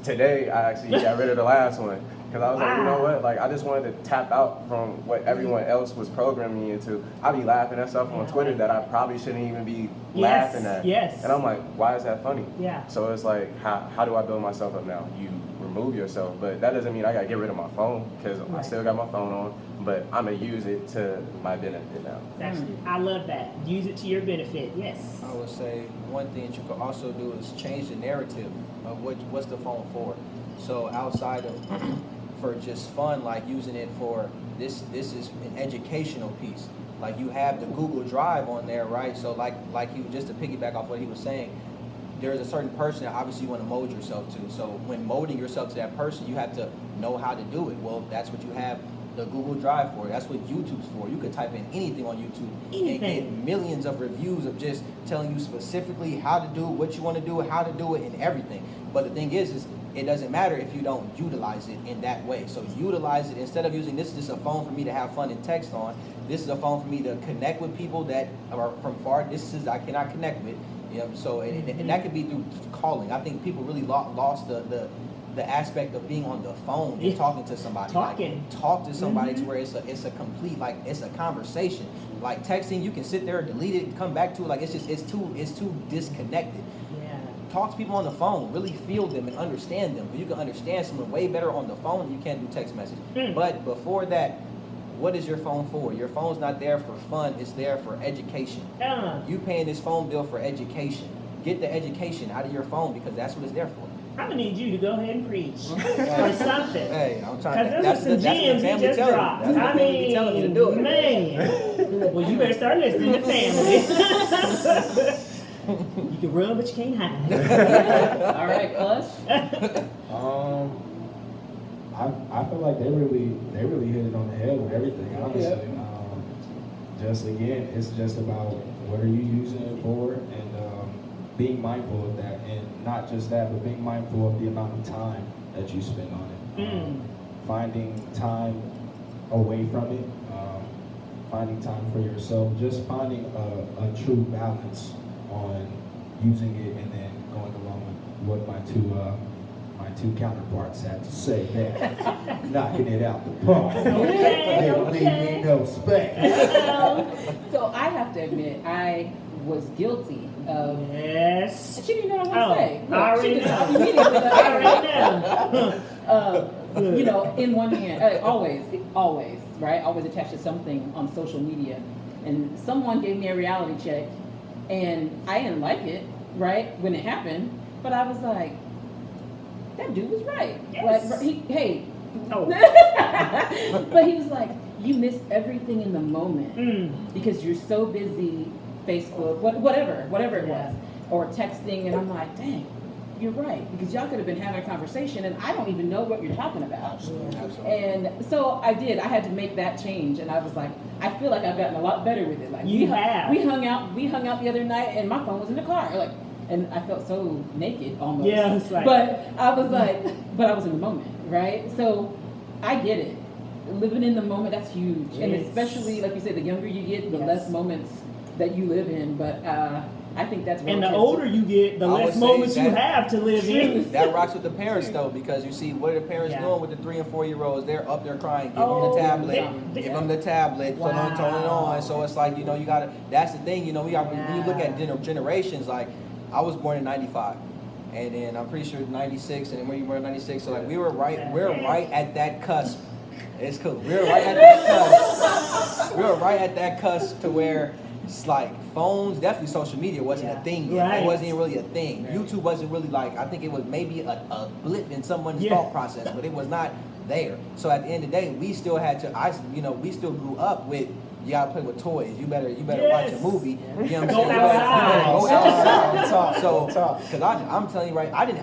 today, I actually got rid of the last one because I was like, you know what? Like, I just wanted to tap out from what everyone else was programming me into. I be laughing at stuff on Twitter that I probably shouldn't even be laughing at. Yes. And I'm like, why is that funny? Yeah. So it's like, how do I build myself up now? You remove yourself, but that doesn't mean I gotta get rid of my phone because I still got my phone on, but I'm gonna use it to my benefit now. Actually, I love that. Use it to your benefit. Yes. I would say one thing that you could also do is change the narrative of what's the phone for. So outside of for just fun, like using it for this is an educational piece. Like you have the Google Drive on there, right? So like you, just to piggyback off what he was saying, there's a certain person that obviously you want to mold yourself to. So when molding yourself to that person, you have to know how to do it. Well, that's what you have the Google Drive for. That's what YouTube's for. You could type in anything on YouTube and get millions of reviews of just telling you specifically how to do it, what you want to do it, how to do it, and everything. But the thing is it doesn't matter if you don't utilize it in that way. So utilize it instead of using this is just a phone for me to have fun and text on. This is a phone for me to connect with people that are from far distances I cannot connect with. You know, so and that could be through calling. I think people really lost the aspect of being on the phone and talking to somebody. Talking. Like, talk to somebody to where it's a complete, like, it's a conversation. Like texting, you can sit there, delete it, and come back to it. Like it's too disconnected. Yeah. Talk to people on the phone, really feel them and understand them. You can understand someone way better on the phone than you can do text message. But before that, what is your phone for? Your phone's not there for fun, it's there for education. You paying this phone bill for education. Get the education out of your phone because that's what it's there for. I'm gonna need you to go ahead and preach or something. Hey, I'm trying to. Because those are some gems you just dropped. I mean, telling me to do it. Man. Well, you better start listening to family. You can run, but you can't hide. All right, us. I feel like they really hit it on the head with everything, honestly. Just again, it's just about what are you using it for, and being mindful of that, and not just that, but being mindful of the amount of time that you spend on it. Finding time away from it, finding time for yourself, just finding a true balance on using it, and then going along with what my two counterparts had to say there. Knocking it out the park. They don't leave me no space. So I have to admit, I was guilty of. Yes. She didn't know what I was going to say. I already She just know. immediately I already know. you know, in one hand, always, right? Always attached to something on social media. And someone gave me a reality check, and I didn't like it, right, when it happened, but I was like, that dude was right. Yes. Like, Oh. but he was like, you miss everything in the moment because you're so busy, Facebook, whatever it was, or texting, and I'm like, dang, you're right, because y'all could have been having a conversation, and I don't even know what you're talking about. Absolutely. And so I had to make that change, and I was like, I feel like I've gotten a lot better with it. Like You have. We hung out the other night, and my phone was in the car, like. And I felt so naked almost. Yeah, it's like, but I was like, but I was in the moment, right? So I get it. Living in the moment, that's huge. And Yes. especially, like you said, the younger you get, the Yes. less moments that you live in. But I think that's And the relative. older you get, the I would less say moments you that- have to live in. That rocks with the parents though, because you see what are the parents doing with the 3 and 4 year olds? They're up there crying, give them the tablet, give them the tablet, put on, turn it on. So it's like, you know, you gotta. That's the thing, you know. When you look at generations, like I was born in '95, and then I'm pretty sure '96, and then when you were in '96, so like we're right at that cusp. It's cool. We're right at that cusp. We're right at that cusp to where it's like phones, definitely social media wasn't a thing yet. Right. It wasn't even really a thing. YouTube wasn't really like, I think it was maybe a blip in someone's thought process, but it was not there. So at the end of the day, we still had to, we still grew up with you gotta play with toys. You better Yes. watch a movie. You know what I'm Go saying? You better outside. go outside. Talk, So, talk. because I'm telling you right, I didn't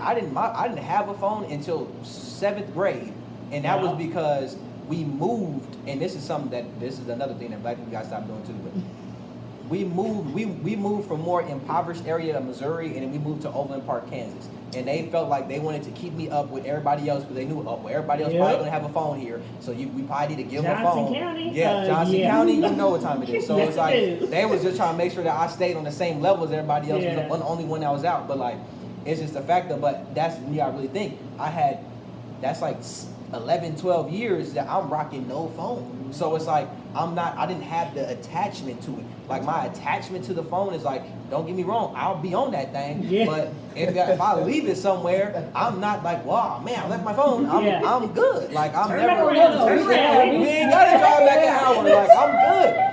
have a phone until 7th grade, and that was because we moved. And this is another thing that black people gotta stop doing too. But we moved from more impoverished area of Missouri, and then we moved to Overland Park, Kansas. And they felt like they wanted to keep me up with everybody else because they knew, everybody else probably gonna have a phone here, so we probably need to give them a phone. Johnson County? Yeah, Johnson Yeah. County, you know what time it is. So Yes, it's like it is. they was just trying to make sure that I stayed on the same level as everybody else. Yeah. Was the only one that was out, but like it's just a factor. But that's when you gotta really think. That's like 11, 12 years that I'm rocking no phone. So it's like I didn't have the attachment to it. Like my attachment to the phone is like, don't get me wrong, I'll be on that thing. Yeah. But if I leave it somewhere, I'm not like, wow, man, I left my phone. I'm good. Like I'm Turn never. around, turn around. We ain't gotta drive back an hour. Like I'm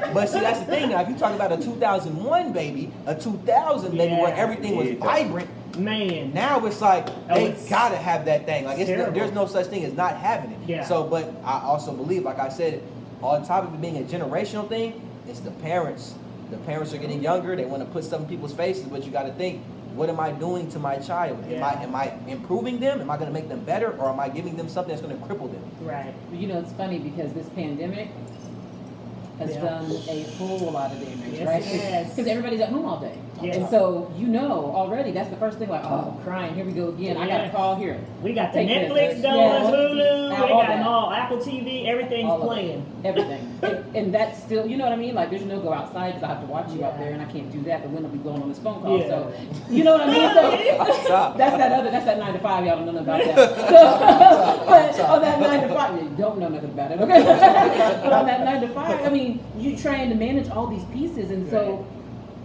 good. But see, that's the thing. Now, if you talk about a 2001 baby, a 2000 baby, where everything was vibrant. Man. Now it's like they it's gotta have that thing. Like terrible. there's no such thing as not having it. Yeah. So, but I also believe, like I said, on top of it being a generational thing, it's the parents. The parents are getting younger. They want to put stuff in people's faces, but you got to think, what am I doing to my child? Am I improving them? Am I going to make them better, or am I giving them something that's going to cripple them? Right. You know, it's funny because this pandemic has done a whole lot of damage, Yes, right? it has. Because everybody's at home all day. Yes. And so, already, that's the first thing, like, oh, crying, here we go again. I got Yeah. to call here. We got the Take Netflix this. going, Yeah. Hulu, we All got that. them all, Apple TV, everything's All of playing. it. Everything. and that's still, you know what I mean? Like, there's no go outside because I have to watch you out Yeah. there and I can't do that. The wind will be blowing on this phone call. Yeah. So, you know what I mean? So, Stop. that's that 9 to 5. Y'all don't know nothing about that. So, but on that 9 to 5, you don't know nothing about it, okay? But on that 9 to 5, I mean, you're trying to manage all these pieces. And so,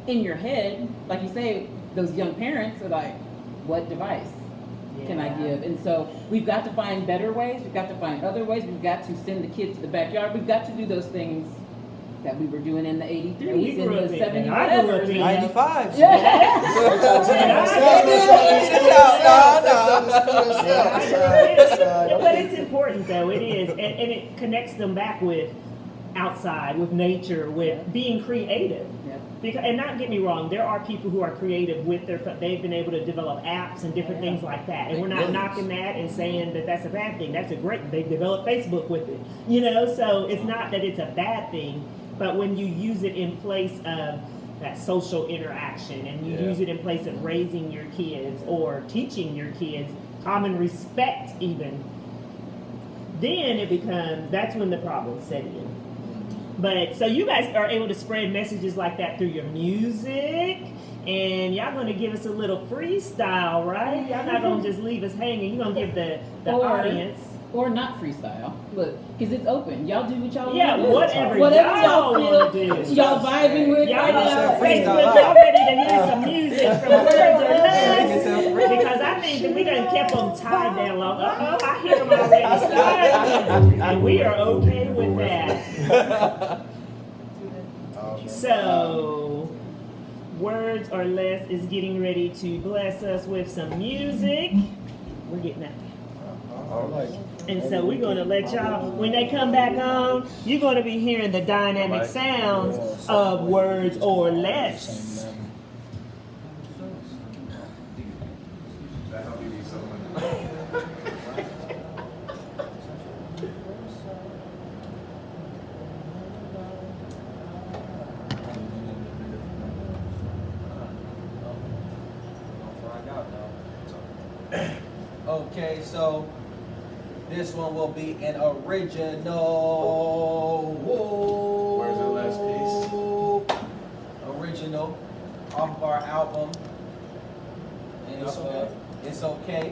in your head, like you say, those young parents are like, what device can I give? And so we've got to find better ways. We've got to find other ways. We've got to send the kids to the backyard. We've got to do those things that we were doing in the 83s and the 70s. I grew up in 95. But it's important though, it is. And it connects them back with outside, with nature, with being creative. Yep. Because, and not get me wrong, there are people who are creative with they've been able to develop apps and different things like that. And we're not knocking that and saying that that's a bad thing. That's a great, they developed Facebook with it. So it's not that it's a bad thing, but when you use it in place of that social interaction and you use it in place of raising your kids or teaching your kids common respect even, then it becomes, that's when the problems set in. But so you guys are able to spread messages like that through your music, and y'all gonna give us a little freestyle, right? Y'all not gonna just leave us hanging. You're gonna give the audience. Or not freestyle. Look, because it's open. Y'all do what y'all Yeah, want to do. whatever y'all feel, wanna do. y'all vibing with Y'all right now. on Facebook, y'all ready to hear some music from Words or Less? Because I think that we done kept them tied down long. I hear them already starting, and we are okay with that. So, Words or Less is getting ready to bless us with some music. We're getting that. And so we're going to let y'all, when they come back on, you're going to be hearing the dynamic sounds of Words or Less. Okay, so this one will be an original. Where's the last piece? Original off of our album. And it's okay,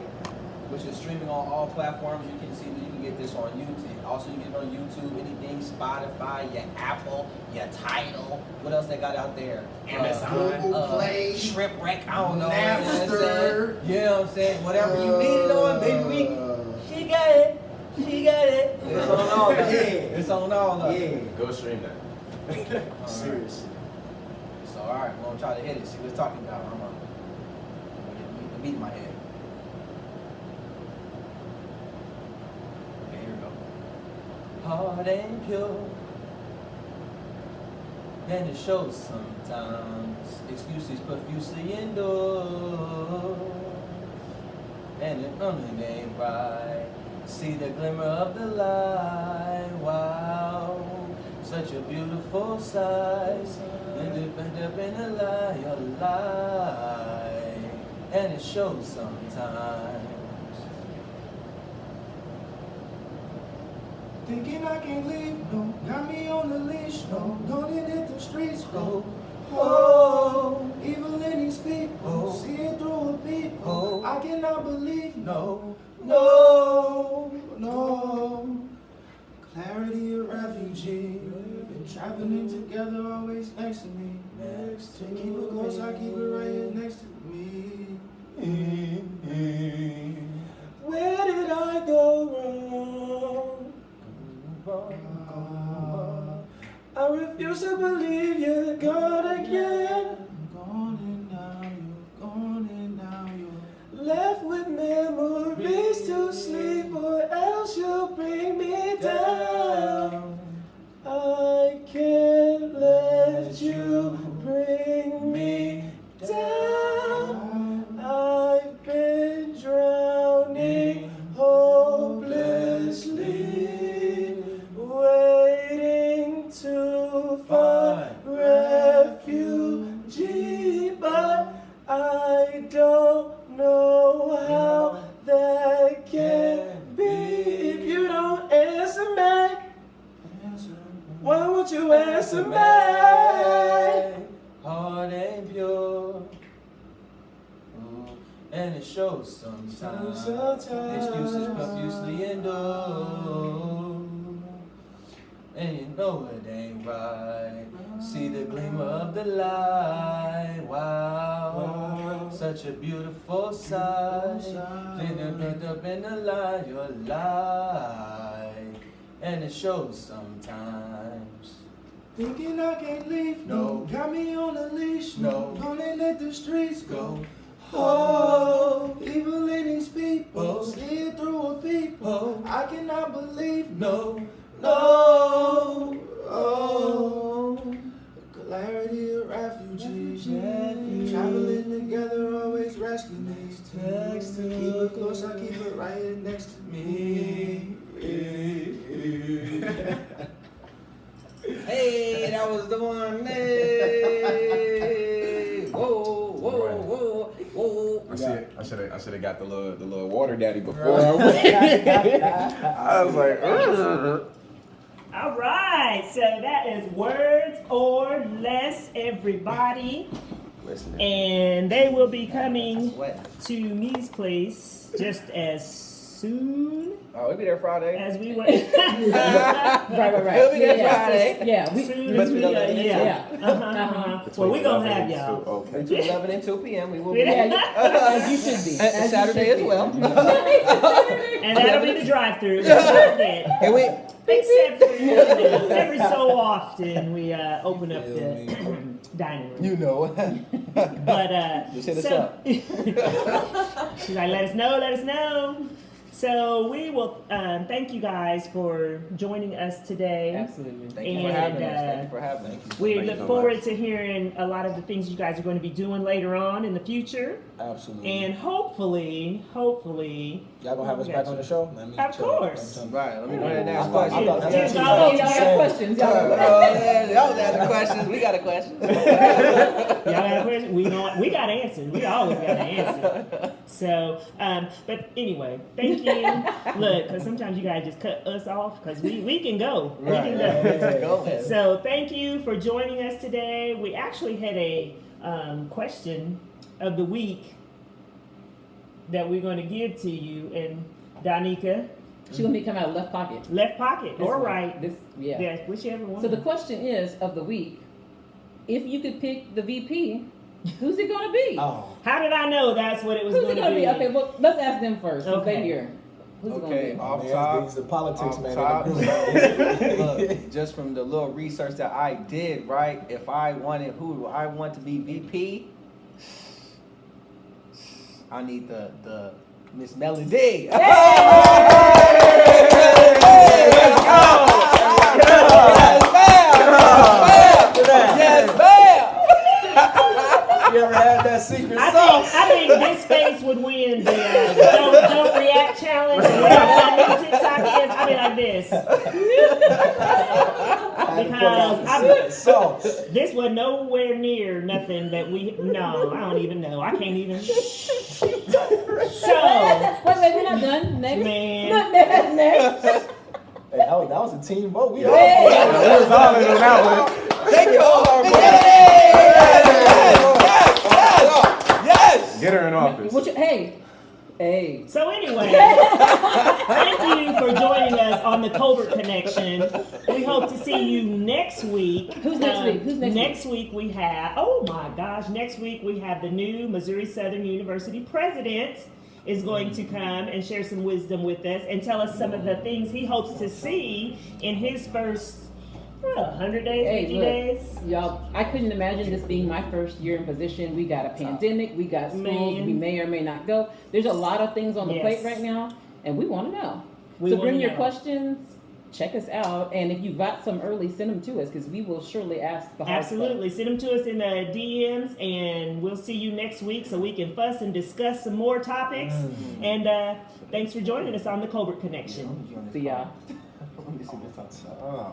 which is streaming on all platforms. You can see that you can get this on YouTube. Also, you can get it on YouTube, anything, Spotify, your Apple, your Tidal. What else they got out there? Amazon. Google Play, Shrimp Wreck, I don't know. Napster. You know what I'm saying? Whatever you need it on, baby. She got it. She got it. It's on all of it. It's on all of it. Yeah. Go stream that. Seriously. So, all right, we're going to try to hit it. See what it's talking about. I'm going to get the beat in my head. Okay, here we go. Hard and pure. and it shows sometimes. Excuses profusely endure, and it only ain't right. See the glimmer of the light, wow, such a beautiful sight. And it bend up in the light, your light, and it shows sometimes. Thinking I can't leave, no. Got me on the leash, no. Gonna hit the streets, go. Oh, evil in these people, see it through a people. I cannot believe, no, no, no. Clarity of refugee, been traveling together, always next to me. Next to keep it close, I keep it right here next to me. Where did I go wrong? I refuse to believe you're gone again. Gone and now you're gone and now you're left with memories to sleep, or else you'll bring me down. I can't let you bring me down. I've been drowning hopelessly, waiting to find refuge, but I don't know how that can be. If you don't answer me, why won't you answer me? Heart ain't pure, and it shows sometimes. Excuses profusely endure, and you know it ain't right. See the glimmer of the light, wow, such a beautiful sight. Bent up in the light, your light, and it shows sometimes. Thinking I can't leave, No. Got me on a leash, No. Gonna let the streets go. Go. Oh, evil in these people, Oh. see it through a people. Oh. I cannot believe, No. no, oh. Clarity of refugees, traveling together, always rescue me. Text Keep it close, I keep it right here next to me. Hey, that was the one. Hey, whoa, whoa, whoa, whoa. I should have got the little water daddy before I went. I was like, All right, so that is Words or Less, everybody. listen. And they will be coming Sweat. to Me's place just as soon Oh, we'll be there Friday. as we were. Right. He'll be there Friday. Yeah, we. Soon But as we we, don't let it in. yeah. Well, we're going to have y'all. Okay. Between 11 and 2 p.m. we will be Yeah. there. As you should be. And Saturday as well. And that'll be the drive-through. Don't forget. And we Except for every so often we open up the dining room. you know. But Just hit us so, up. she's like, let us know. So we will thank you guys for joining us today. Absolutely. Thank you for And, having us. Thank you for having us. We Thank you look so forward much. to hearing a lot of the things you guys are going to be doing later on in the future. Absolutely. And hopefully, Y'all gonna have us back on the show? Let me Of tell course. you. Right, let me go ahead and I ask thought- questions. I thought that's Yes, what y'all you Y'all was got saying. questions. Y'all got Y'all got the questions. We got a question. Y'all got a question? We got answers. We always got an answer. So, but anyway, thank you. Look, because sometimes you guys just cut us off because we can go. We can go. Let's go. So thank you for joining us today. We actually had a question of the week that we're going to give to you, and Danica, She gonna be coming out of left pocket. left pocket This or one. right, Yeah. whichever one. So the question is of the week: if you could pick the VP, who's it gonna be? Oh, How did I know that's what it was Who's going it to gonna be? be? Okay, well let's ask them first. Okay. Okay. They here. Who's it Okay, gonna off man, top. these are politics, Off man. top. in the group. Look, just from the little research that I did, right? If I wanted who do I want to be VP, I need the Miss Melody. Hey! Let's go! that secret I sauce. think this face would win the don't react challenge. Whatever that new TikTok is, I be like this. Because sauce. this was nowhere near nothing that we. No, I don't even know. I can't even. So, Wait, we're not done. Next. man. Next. Hey, that was a team vote. We all We was all in on that one. take it all, Yes. Get her in office. Hey. So anyway, thank you for joining us on the Colbert Connection. We hope to see you next week. Who's next week? Who's next week? Next week we have, oh my gosh, next week we have the new Missouri Southern University president is going to come and share some wisdom with us and tell us some of the things he hopes to see in his first 100 days, 50 days. Y'all, I couldn't imagine this being my first year in position. We got a pandemic, we got schools, we may or may not go. There's a lot of things on the plate right now, and we want to know. So bring your questions, check us out, and if you got some early, send them to us, because we will surely ask the hard Absolutely. Send them to us in the DMs, and we'll see you next week so we can fuss and discuss some more topics. And thanks for joining us on the Colbert Connection. See y'all. Let me see this outside.